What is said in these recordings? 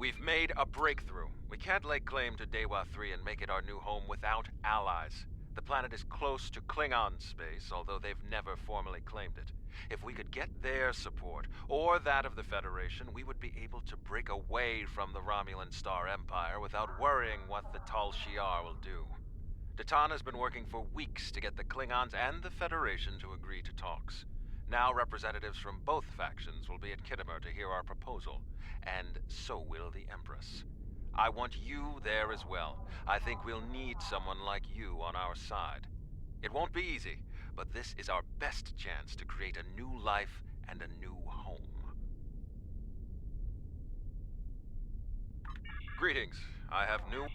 We've made a breakthrough. We can't lay claim to Dewa 3 and make it our new home without allies. The planet is close to Klingon space, although they've never formally claimed it. If we could get their support, or that of the Federation, we would be able to break away from the Romulan Star Empire without worrying what the Tal Shiar will do. Datan has been working for weeks to get the Klingons and the Federation to agree to talks. Now representatives from both factions will be at Kittimer to hear our proposal, and so will the Empress. I want you there as well. I think we'll need someone like you on our side. It won't be easy, but this is our best chance to create a new life and a new home. Greetings. I have new...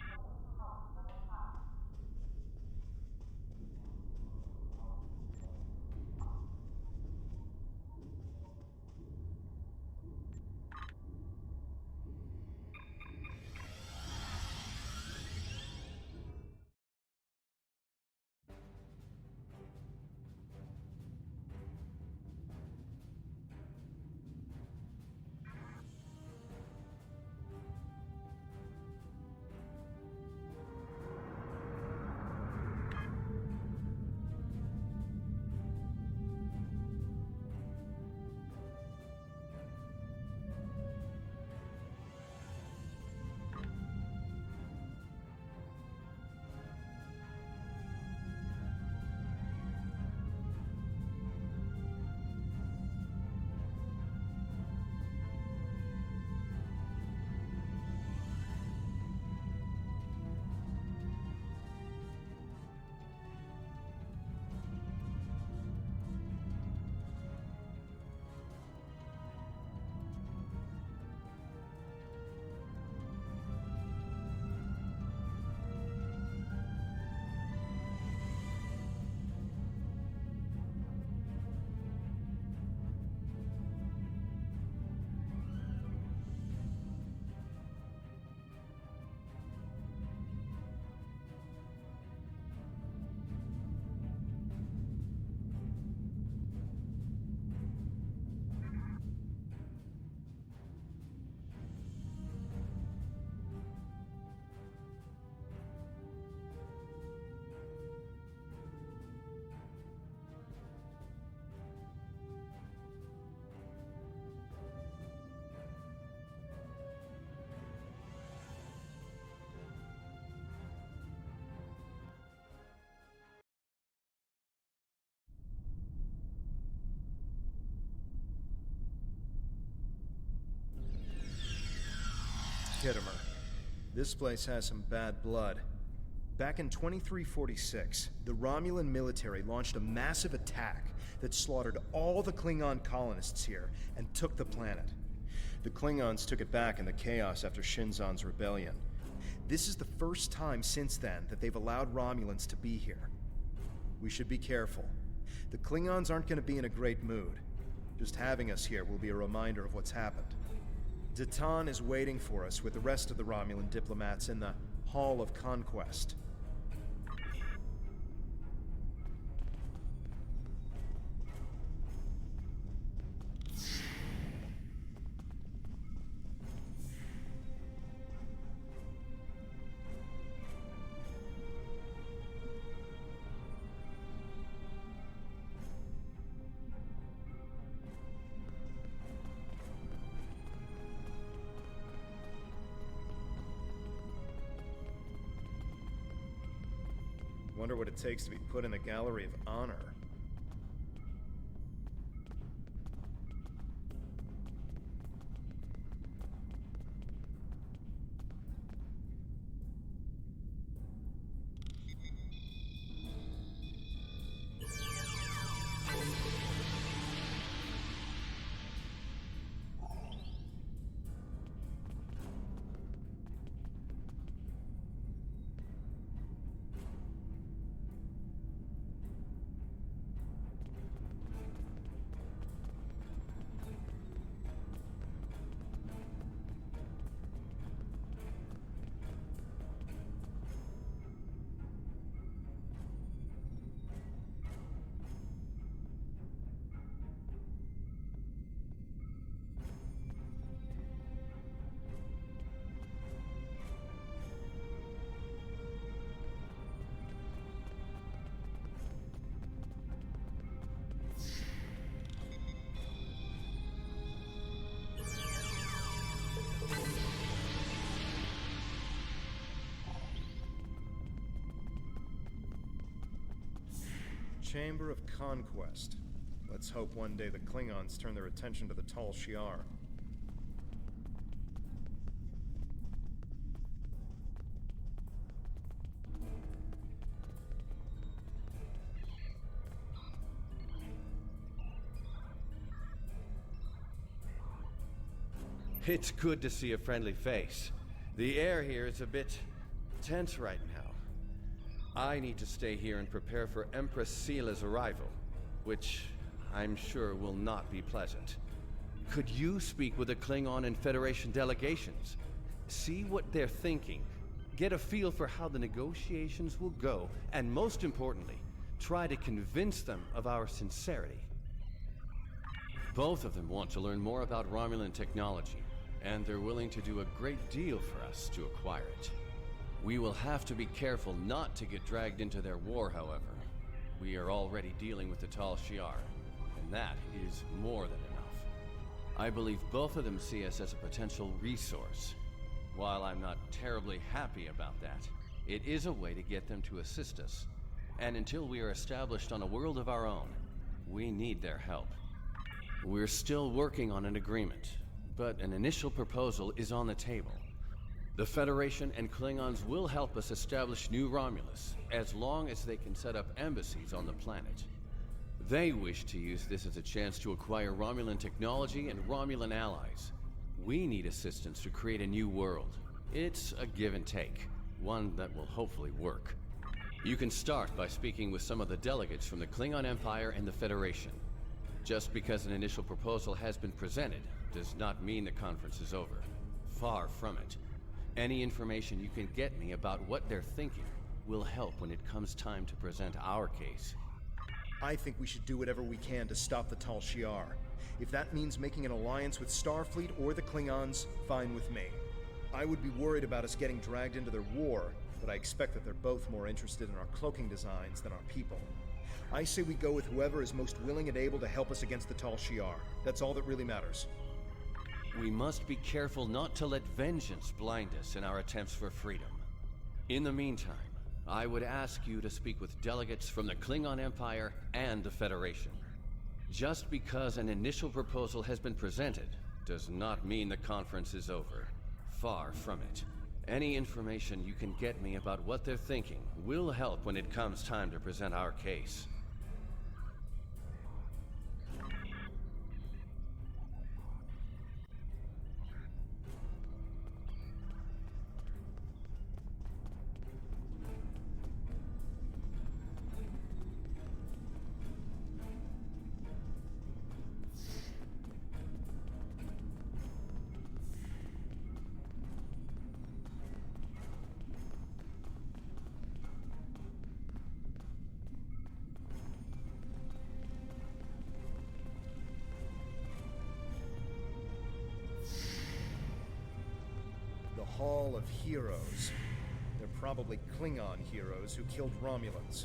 Kittimer. This place has some bad blood. Back in 2346, the Romulan military launched a massive attack that slaughtered all the Klingon colonists here and took the planet. The Klingons took it back in the chaos after Shinzon's rebellion. This is the first time since then that they've allowed Romulans to be here. We should be careful. The Klingons aren't going to be in a great mood. Just having us here will be a reminder of what's happened. Datan is waiting for us with the rest of the Romulan diplomats in the Hall of Conquest. Wonder what it takes to be put in the Gallery of Honor. Chamber of Conquest. Let's hope one day the Klingons turn their attention to the Tal Shiar. It's good to see a friendly face. The air here is a bit tense right now. I need to stay here and prepare for Empress Seela's arrival, which I'm sure will not be pleasant. Could you speak with the Klingon and Federation delegations? See what they're thinking, get a feel for how the negotiations will go, and most importantly, try to convince them of our sincerity. Both of them want to learn more about Romulan technology, and they're willing to do a great deal for us to acquire it. We will have to be careful not to get dragged into their war, however. We are already dealing with the Tal Shiar, and that is more than enough. I believe both of them see us as a potential resource. While I'm not terribly happy about that, it is a way to get them to assist us. And until we are established on a world of our own, we need their help. We're still working on an agreement, but an initial proposal is on the table. The Federation and Klingons will help us establish New Romulus, as long as they can set up embassies on the planet. They wish to use this as a chance to acquire Romulan technology and Romulan allies. We need assistance to create a new world. It's a give and take, one that will hopefully work. You can start by speaking with some of the delegates from the Klingon Empire and the Federation. Just because an initial proposal has been presented does not mean the conference is over. Far from it. Any information you can get me about what they're thinking will help when it comes time to present our case. I think we should do whatever we can to stop the Tal Shiar. If that means making an alliance with Starfleet or the Klingons, fine with me. I would be worried about us getting dragged into their war, but I expect that they're both more interested in our cloaking designs than our people. I say we go with whoever is most willing and able to help us against the Tal Shiar. That's all that really matters. We must be careful not to let vengeance blind us in our attempts for freedom. In the meantime, I would ask you to speak with delegates from the Klingon Empire and the Federation. Just because an initial proposal has been presented does not mean the conference is over. Far from it. Any information you can get me about what they're thinking will help when it comes time to present our case. Hall of Heroes. They're probably Klingon heroes who killed Romulans.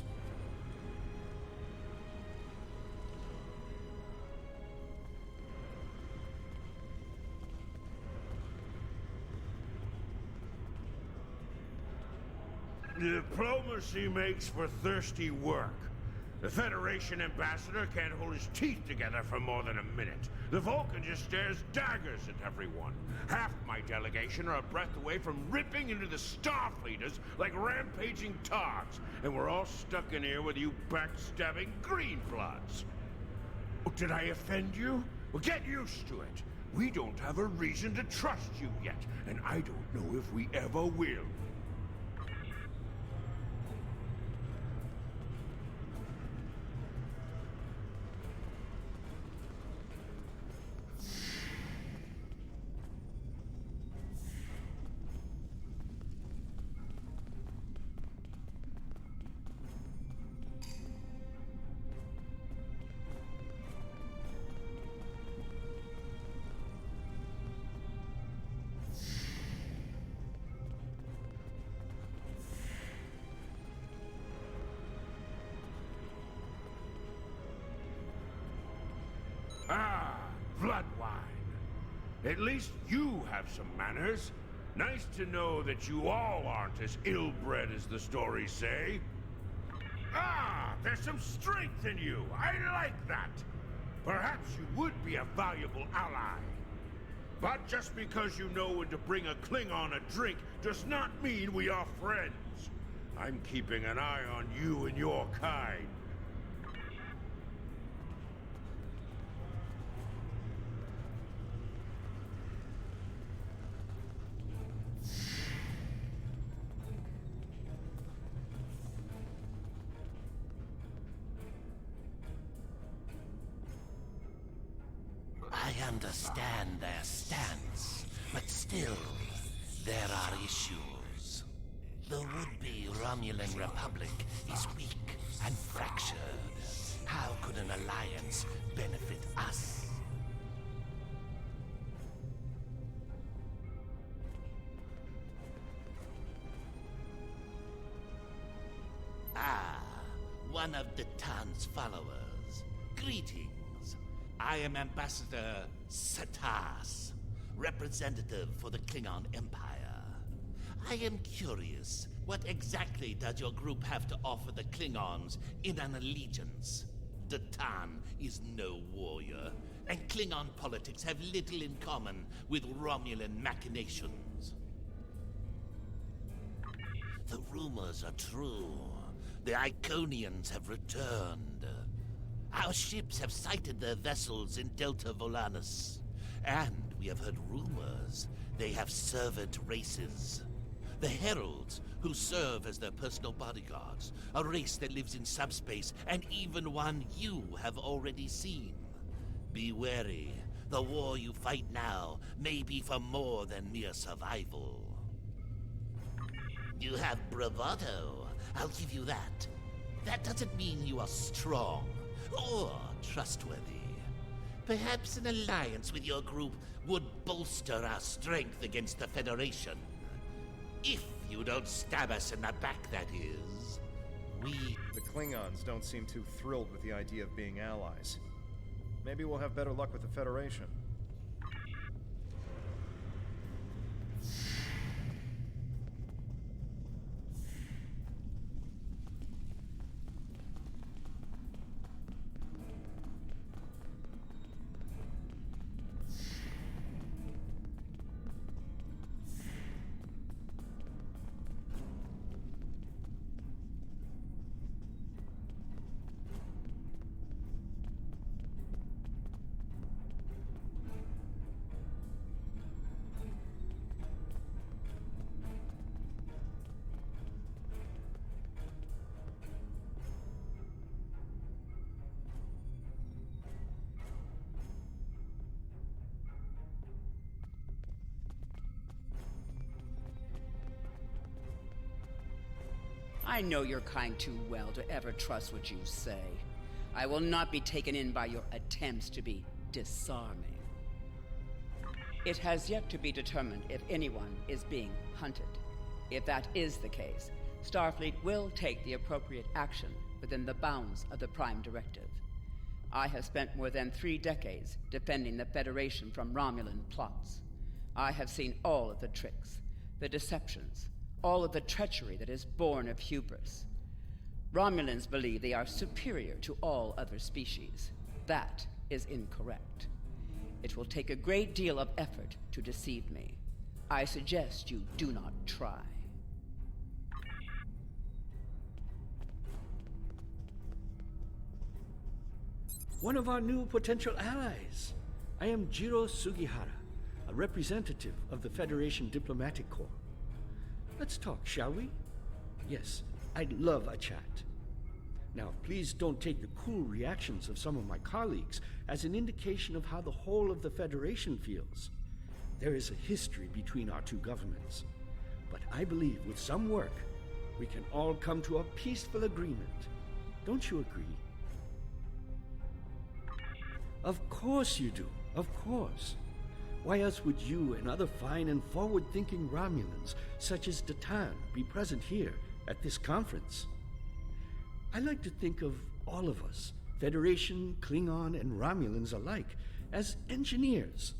Diplomacy makes for thirsty work. The Federation ambassador can't hold his teeth together for more than a minute. The Vulcan just stares daggers at everyone. Half my delegation are a breath away from ripping into the Starfleeters like rampaging togs, and we're all stuck in here with you backstabbing greenbloods. Oh, did I offend you? Well, get used to it. We don't have a reason to trust you yet, and I don't know if we ever will. Ah, blood wine. At least you have some manners. Nice to know that you all aren't as ill-bred as the stories say. Ah, there's some strength in you. I like that. Perhaps you would be a valuable ally. But just because you know when to bring a Klingon a drink does not mean we are friends. I'm keeping an eye on you and your kind. I understand their stance, but still, there are issues. The would-be Romulan Republic is weak and fractured. How could an alliance benefit us? Ah, one of the Tan's followers. Greetings. I am Ambassador Satas, representative for the Klingon Empire. I am curious, what exactly does your group have to offer the Klingons in an allegiance? The Tan is no warrior, and Klingon politics have little in common with Romulan machinations. The rumors are true. The Iconians have returned. Our ships have sighted their vessels in Delta Volanus. And we have heard rumors they have servant races. The Heralds, who serve as their personal bodyguards. A race that lives in subspace, and even one you have already seen. Be wary. The war you fight now may be for more than mere survival. You have bravado. I'll give you that. That doesn't mean you are strong or trustworthy. Perhaps an alliance with your group would bolster our strength against the Federation. If you don't stab us in the back, that is. The Klingons don't seem too thrilled with the idea of being allies. Maybe we'll have better luck with the Federation. I know your kind too well to ever trust what you say. I will not be taken in by your attempts to be disarming. It has yet to be determined if anyone is being hunted. If that is the case, Starfleet will take the appropriate action within the bounds of the Prime Directive. I have spent more than 3 decades defending the Federation from Romulan plots. I have seen all of the tricks, the deceptions, all of the treachery that is born of hubris. Romulans believe they are superior to all other species. That is incorrect. It will take a great deal of effort to deceive me. I suggest you do not try. One of our new potential allies. I am Jiro Sugihara, a representative of the Federation Diplomatic Corps. Let's talk, shall we? Yes, I'd love a chat. Now, please don't take the cool reactions of some of my colleagues as an indication of how the whole of the Federation feels. There is a history between our two governments. But I believe with some work, we can all come to a peaceful agreement. Don't you agree? Of course you do. Of course. Why else would you and other fine and forward-thinking Romulans, such as Datan, be present here at this conference? I like to think of all of us, Federation, Klingon, and Romulans alike, as engineers.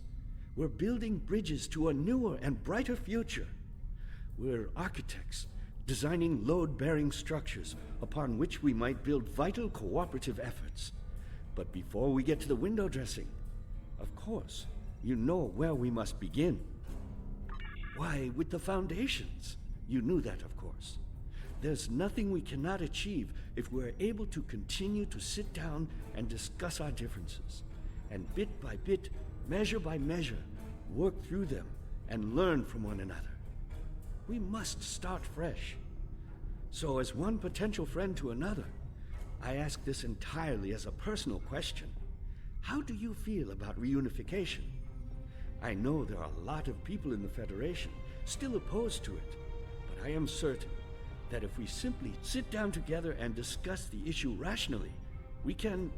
We're building bridges to a newer and brighter future. We're architects, designing load-bearing structures upon which we might build vital cooperative efforts. But before we get to the window dressing, of course, you know where we must begin. Why, with the foundations. You knew that, of course. There's nothing we cannot achieve if we're able to continue to sit down and discuss our differences, and bit by bit, measure by measure, work through them and learn from one another. We must start fresh. So as one potential friend to another, I ask this entirely as a personal question. How do you feel about reunification? I know there are a lot of people in the Federation still opposed to it, but I am certain that if we simply sit down together and discuss the issue rationally, we can...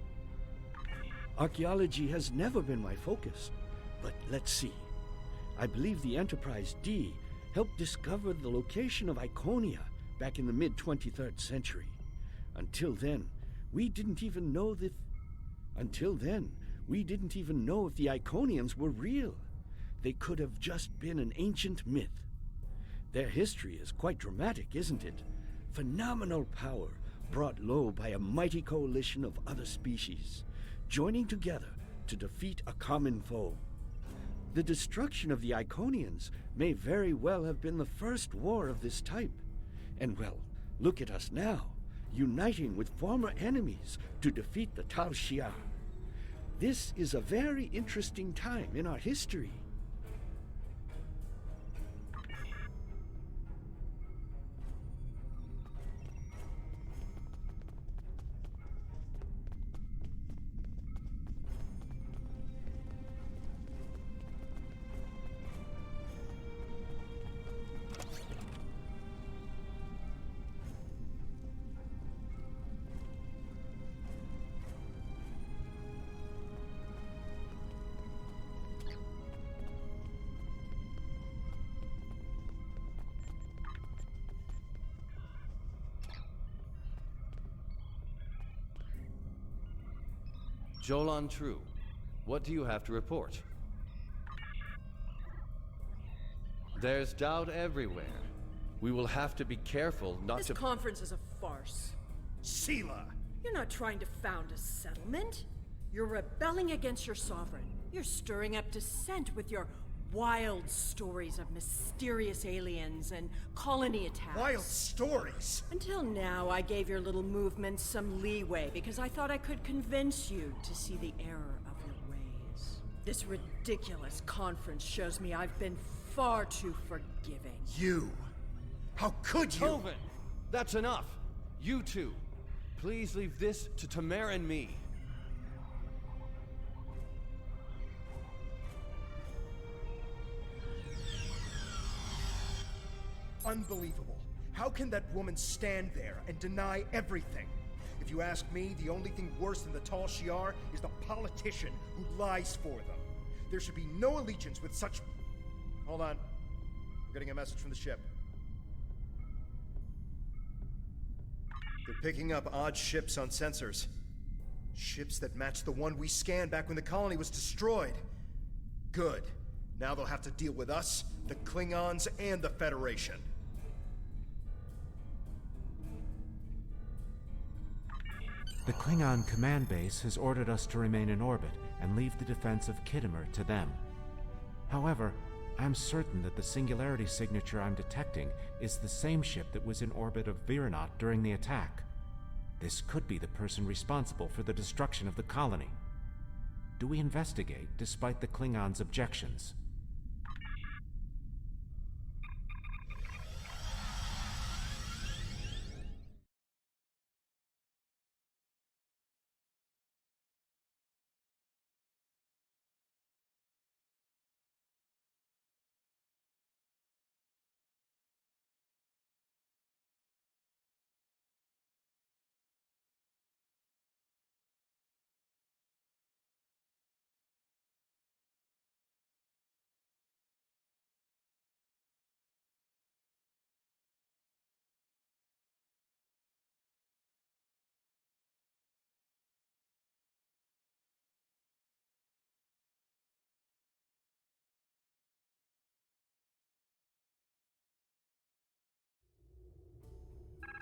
Archaeology has never been my focus, but let's see. I believe the Enterprise D helped discover the location of Iconia back in the mid-23rd century. Until then, we didn't even know if the Iconians were real. They could have just been an ancient myth. Their history is quite dramatic, isn't it? Phenomenal power brought low by a mighty coalition of other species, joining together to defeat a common foe. The destruction of the Iconians may very well have been the first war of this type. And well, look at us now, uniting with former enemies to defeat the Tal Shiar. This is a very interesting time in our history. Jolan True, what do you have to report? There's doubt everywhere. We will have to be careful not This to... conference is a farce. Sela! You're not trying to found a settlement. You're rebelling against your sovereign. You're stirring up dissent with your wild stories of mysterious aliens and colony attacks. Wild stories! Until now, I gave your little movement some leeway because I thought I could convince you to see the error of your ways. This ridiculous conference shows me I've been far too forgiving. You! How could you? Tovin! That's enough! You two, please leave this to Tamara and me. Unbelievable. How can that woman stand there and deny everything? If you ask me, the only thing worse than the Tal Shiar is the politician who lies for them. There should be no allegiance with such... Hold on. We're getting a message from the ship. They're picking up odd ships on sensors. Ships that match the one we scanned back when the colony was destroyed. Good. Now they'll have to deal with us, the Klingons, and the Federation. The Klingon command base has ordered us to remain in orbit and leave the defense of Khitomer to them. However, I'm certain that the singularity signature I'm detecting is the same ship that was in orbit of Viranot during the attack. This could be the person responsible for the destruction of the colony. Do we investigate despite the Klingons' objections?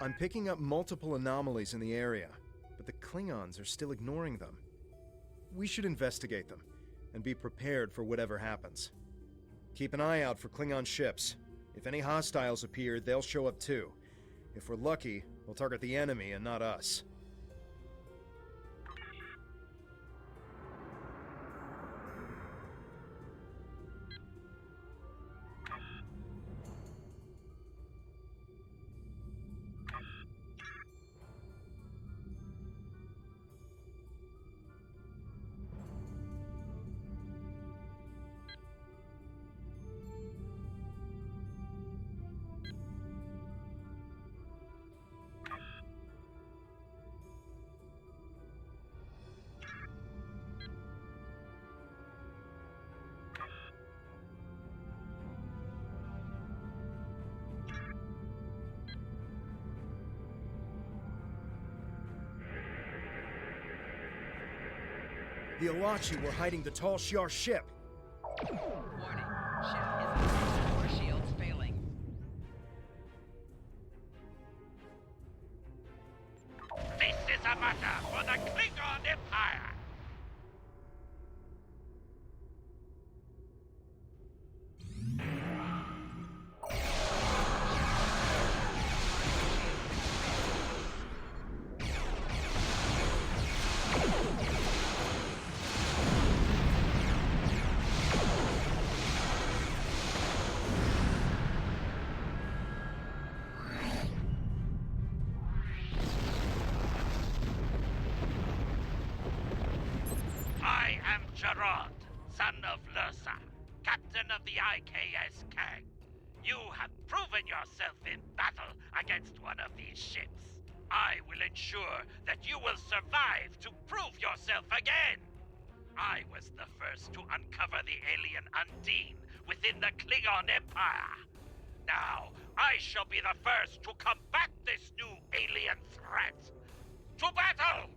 I'm picking up multiple anomalies in the area, but the Klingons are still ignoring them. We should investigate them, and be prepared for whatever happens. Keep an eye out for Klingon ships. If any hostiles appear, they'll show up too. If we're lucky, we'll target the enemy and not us. The Alachi were hiding the Tal Shiar ship. Warning. Ship is or shields failing. This is a matter for the Klingon Empire! I am Gerard, son of Lursa, captain of the IKS Kang. You have proven yourself in battle against one of these ships. I will ensure that you will survive to prove yourself again. I was the first to uncover the alien Undine within the Klingon Empire. Now, I shall be the first to combat this new alien threat. To battle!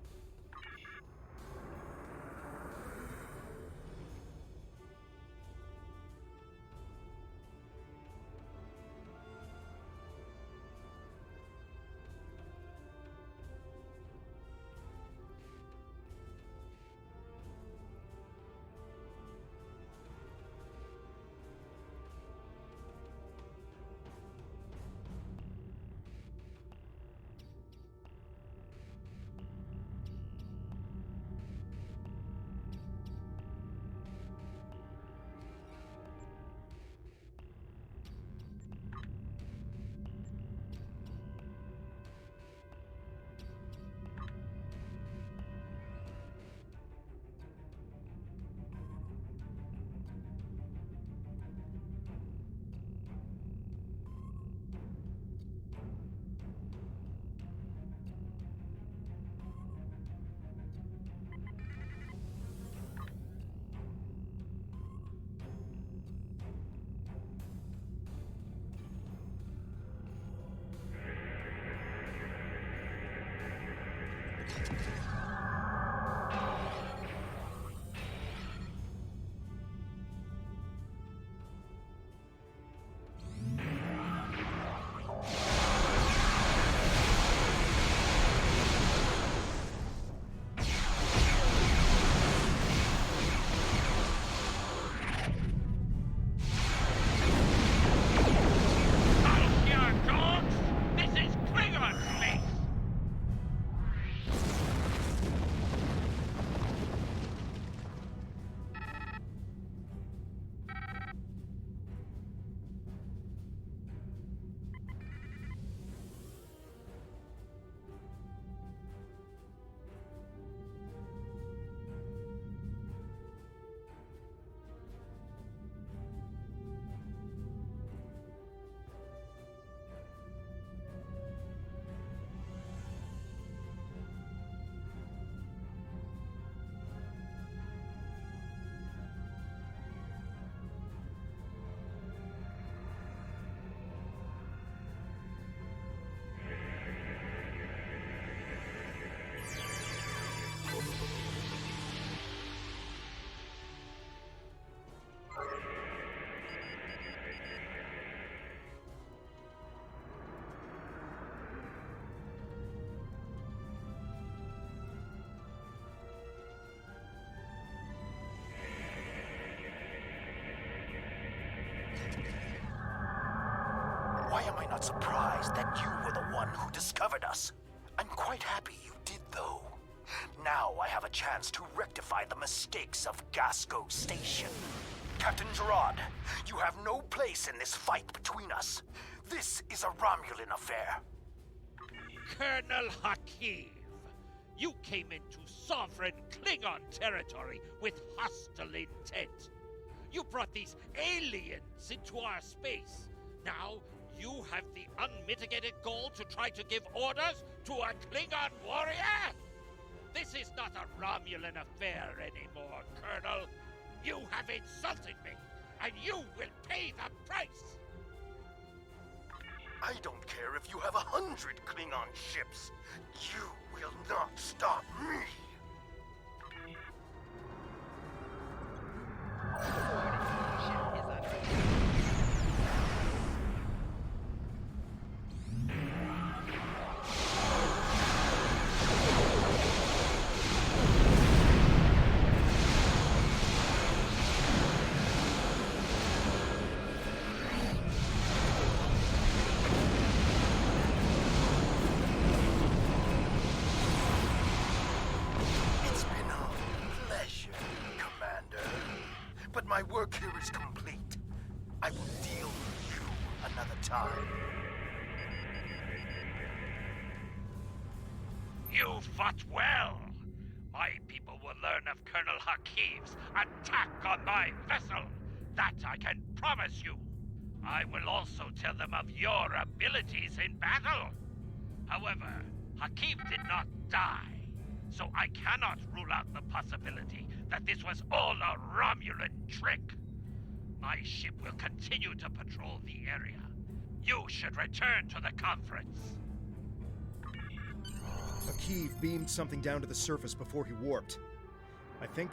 that you were the one who discovered us. I'm quite happy you did, though. Now I have a chance to rectify the mistakes of Gasco Station. Captain Gerard, you have no place in this fight between us. This is a Romulan affair. Colonel Hakiv, you came into sovereign Klingon territory with hostile intent. You brought these aliens into our space. Now, you have the unmitigated goal to try to give orders to a Klingon warrior? This is not a Romulan affair anymore, Colonel. You have insulted me, and you will pay the price! I don't care if you have 100 Klingon ships. You will not stop me! But my work here is complete. I will deal with you another time. You fought well. My people will learn of Colonel Hakiv's attack on my vessel. That I can promise you. I will also tell them of your abilities in battle. However, Hakiv did not die, so I cannot rule out the possibility that this was all a Romulan trick. My ship will continue to patrol the area. You should return to the conference. Akiv beamed something down to the surface before he warped. I think...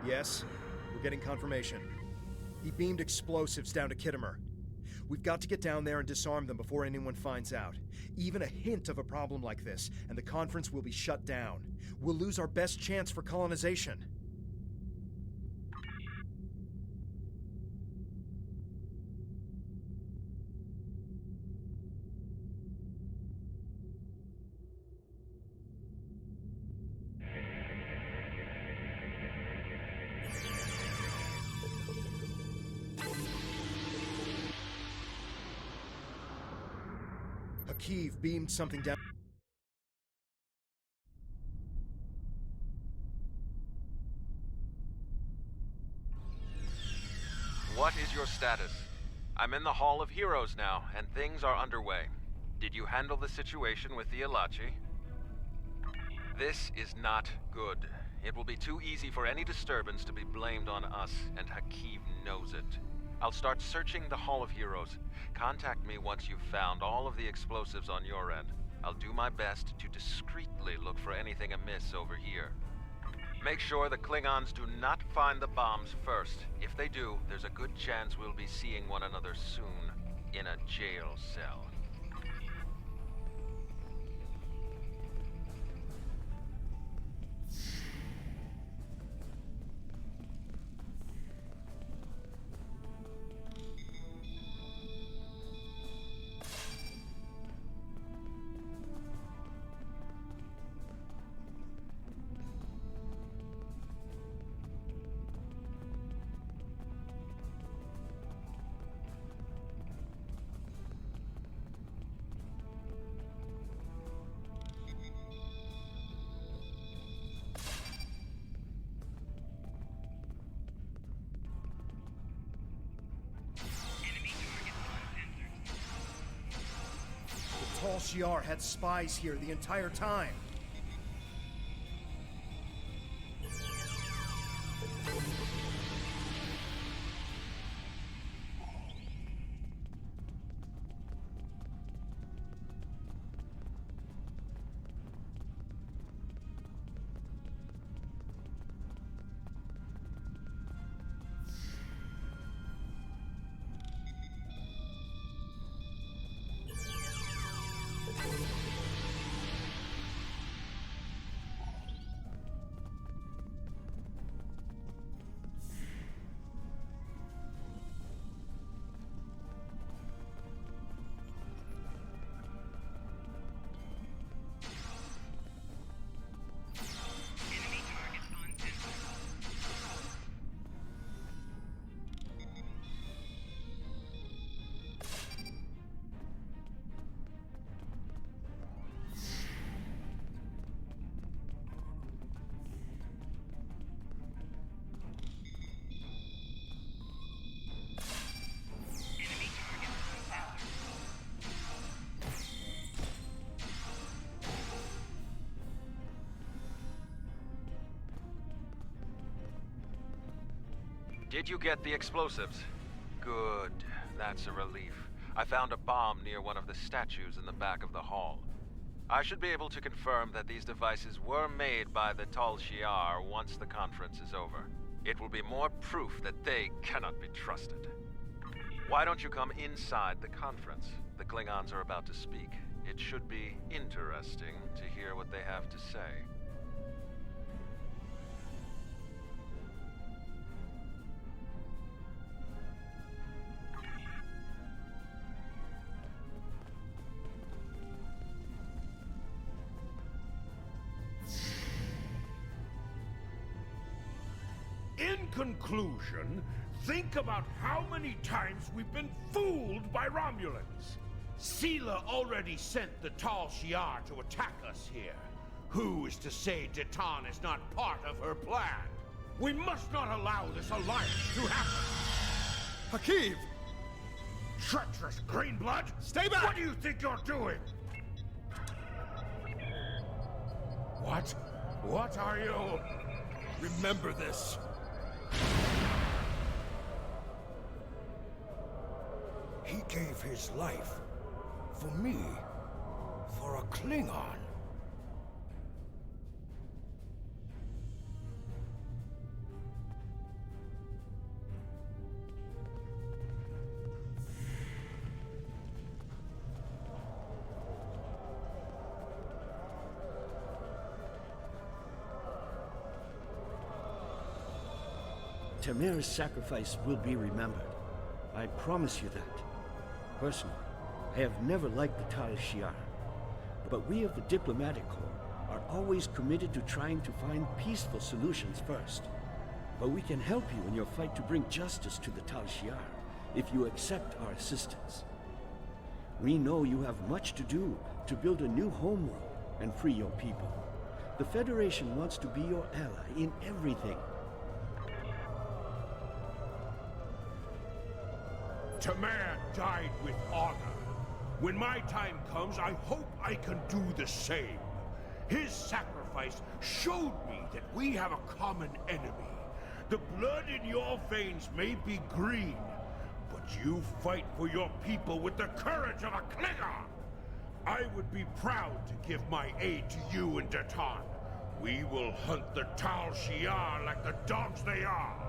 yes, we're getting confirmation. He beamed explosives down to Kittimer. We've got to get down there and disarm them before anyone finds out. Even a hint of a problem like this, and the conference will be shut down. We'll lose our best chance for colonization. Akiv beamed something down. What is your status? I'm in the Hall of Heroes now, and things are underway. Did you handle the situation with the Ilachi? This is not good. It will be too easy for any disturbance to be blamed on us, and Hakiv knows it. I'll start searching the Hall of Heroes. Contact me once you've found all of the explosives on your end. I'll do my best to discreetly look for anything amiss over here. Make sure the Klingons do not find the bombs first. If they do, there's a good chance we'll be seeing one another soon in a jail cell. Tall Shiar had spies here the entire time. Did you get the explosives? Good. That's a relief. I found a bomb near one of the statues in the back of the hall. I should be able to confirm that these devices were made by the Tal Shiar once the conference is over. It will be more proof that they cannot be trusted. Why don't you come inside the conference? The Klingons are about to speak. It should be interesting to hear what they have to say. In conclusion, think about how many times we've been fooled by Romulans. Sela already sent the Tal Shiar to attack us here. Who is to say Detan is not part of her plan? We must not allow this alliance to happen. Hakiv! Treacherous Greenblood! Stay back! What do you think you're doing? What? What are you? Remember this. He gave his life for me, for a Klingon. Tamir's sacrifice will be remembered. I promise you that. Personally, I have never liked the Tal Shiar, but we of the Diplomatic Corps are always committed to trying to find peaceful solutions first. But we can help you in your fight to bring justice to the Tal Shiar if you accept our assistance. We know you have much to do to build a new homeworld and free your people. The Federation wants to be your ally in everything. Tamir died with honor. When my time comes, I hope I can do the same. His sacrifice showed me that we have a common enemy. The blood in your veins may be green, but you fight for your people with the courage of a Klingon. I would be proud to give my aid to you and Detan. We will hunt the Tal Shiar like the dogs they are.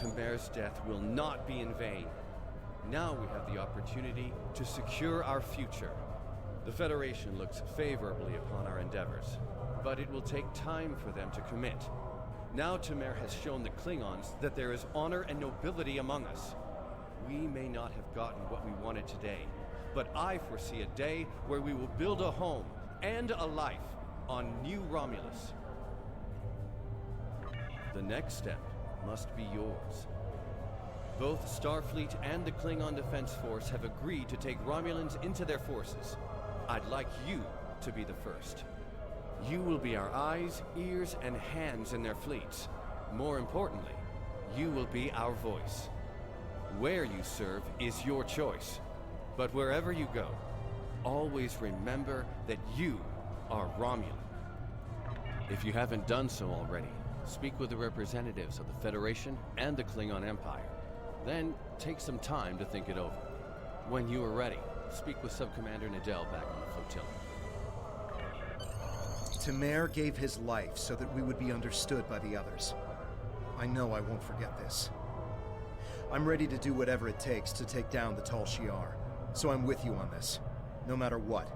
Tamir's death will not be in vain. Now we have the opportunity to secure our future. The Federation looks favorably upon our endeavors, but it will take time for them to commit. Now Tamir has shown the Klingons that there is honor and nobility among us. We may not have gotten what we wanted today, but I foresee a day where we will build a home and a life on New Romulus. The next step must be yours. Both Starfleet and the Klingon Defense Force have agreed to take Romulans into their forces. I'd like you to be the first. You will be our eyes, ears, and hands in their fleets. More importantly, you will be our voice. Where you serve is your choice. But wherever you go, always remember that you are Romulan. If you haven't done so already, speak with the representatives of the Federation and the Klingon Empire. Then, take some time to think it over. When you are ready, speak with Subcommander Nadell back on the flotilla. Tamir gave his life so that we would be understood by the others. I know I won't forget this. I'm ready to do whatever it takes to take down the Tal Shiar, so I'm with you on this, no matter what.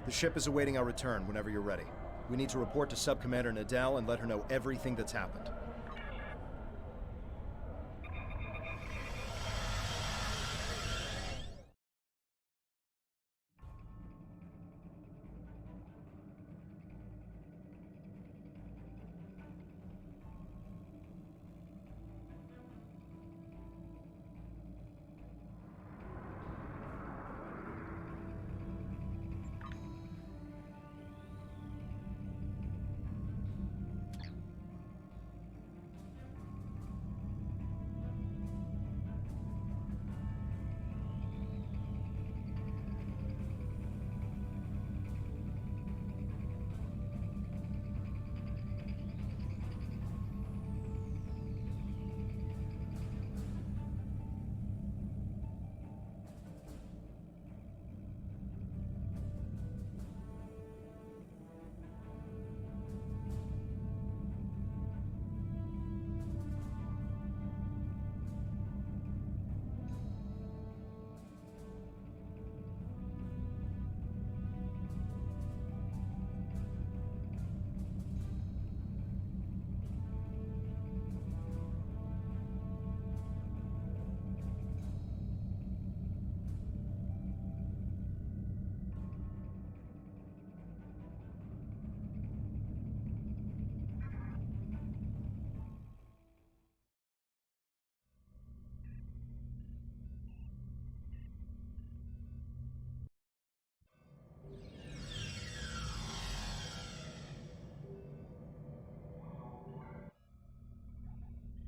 The ship is awaiting our return whenever you're ready. We need to report to Sub-Commander Nadal and let her know everything that's happened.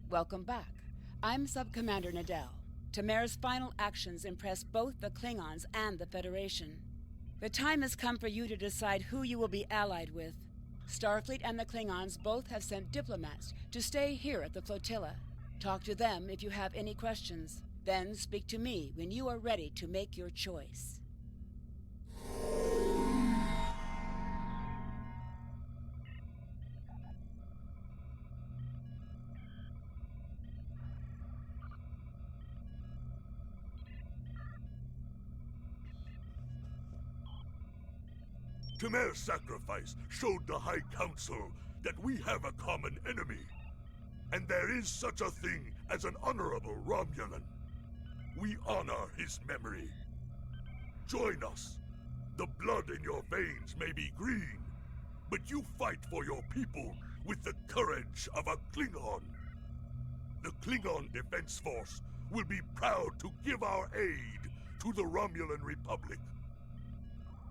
Welcome back. I'm Sub-Commander Nadal. Tamer's final actions impressed both the Klingons and the Federation. The time has come for you to decide who you will be allied with. Starfleet and the Klingons both have sent diplomats to stay here at the flotilla. Talk to them if you have any questions. Then speak to me when you are ready to make your choice. Tamer's sacrifice showed the High Council that we have a common enemy. And there is such a thing as an honorable Romulan. We honor his memory. Join us. The blood in your veins may be green, but you fight for your people with the courage of a Klingon. The Klingon Defense Force will be proud to give our aid to the Romulan Republic.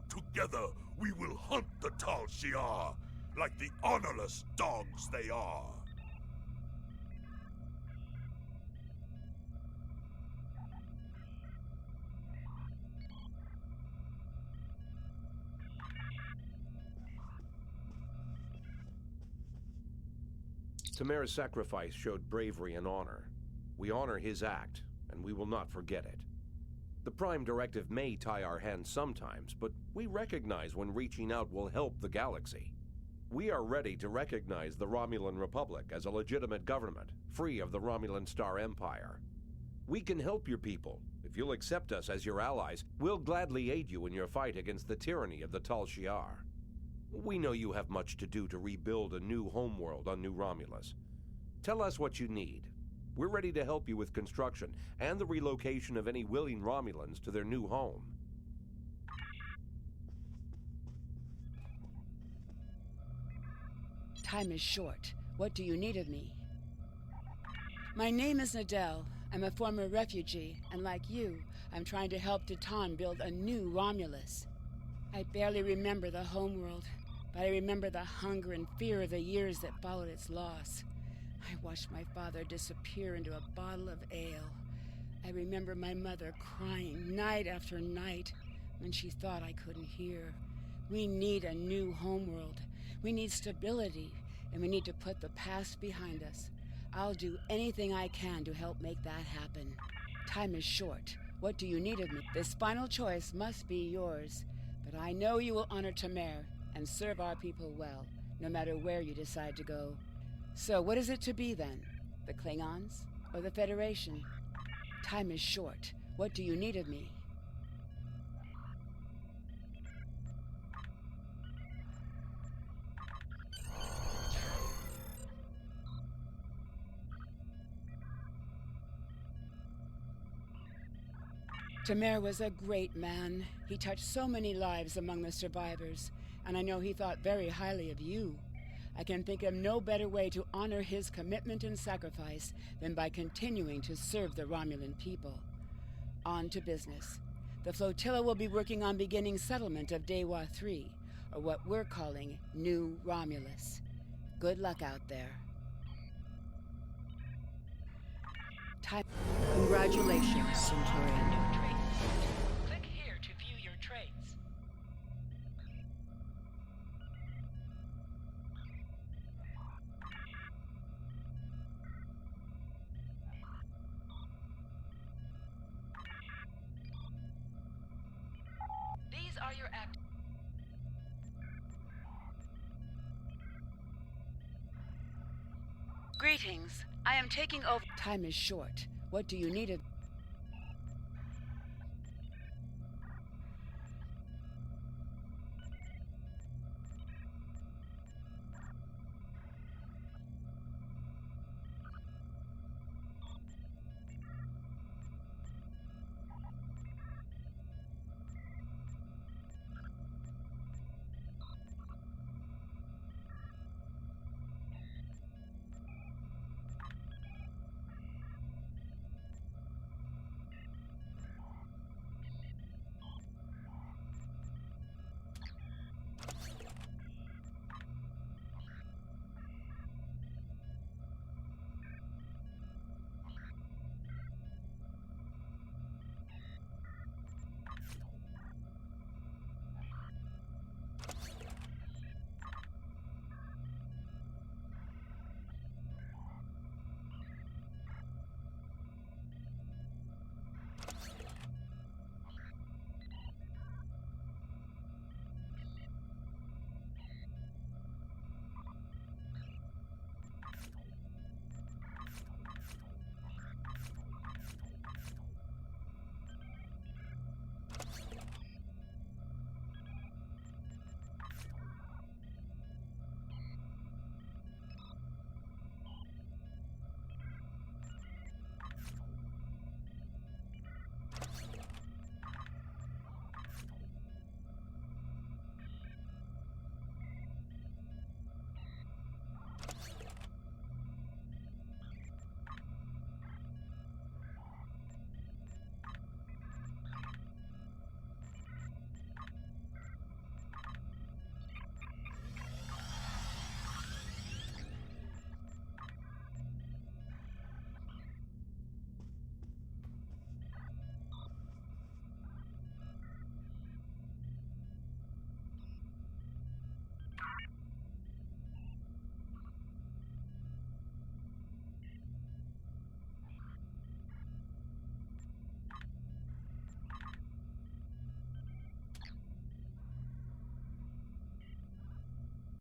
Together, we will hunt the Tal Shiar like the honorless dogs they are. Tamer's sacrifice showed bravery and honor. We honor his act, and we will not forget it. The Prime Directive may tie our hands sometimes, but we recognize when reaching out will help the galaxy. We are ready to recognize the Romulan Republic as a legitimate government, free of the Romulan Star Empire. We can help your people. If you'll accept us as your allies, we'll gladly aid you in your fight against the tyranny of the Tal Shiar. We know you have much to do to rebuild a new homeworld on New Romulus. Tell us what you need. We're ready to help you with construction and the relocation of any willing Romulans to their new home. Time is short. What do you need of me? My name is Nadal. I'm a former refugee, and like you, I'm trying to help Titan build a new Romulus. I barely remember the homeworld, but I remember the hunger and fear of the years that followed its loss. I watched my father disappear into a bottle of ale. I remember my mother crying night after night when she thought I couldn't hear. We need a new homeworld. We need stability, and we need to put the past behind us. I'll do anything I can to help make that happen. Time is short. What do you need of me? This final choice must be yours, but I know you will honor Tamer and serve our people well, no matter where you decide to go. So what is it to be then? The Klingons or the Federation? Time is short. What do you need of me? Tamer was a great man. He touched so many lives among the survivors, and I know he thought very highly of you. I can think of no better way to honor his commitment and sacrifice than by continuing to serve the Romulan people. On to business. The flotilla will be working on beginning settlement of Dewa 3, or what we're calling New Romulus. Good luck out there. Congratulations, Centurion. Click here to view your traits. These are your act. Greetings. I am taking over. Time is short. What do you need of?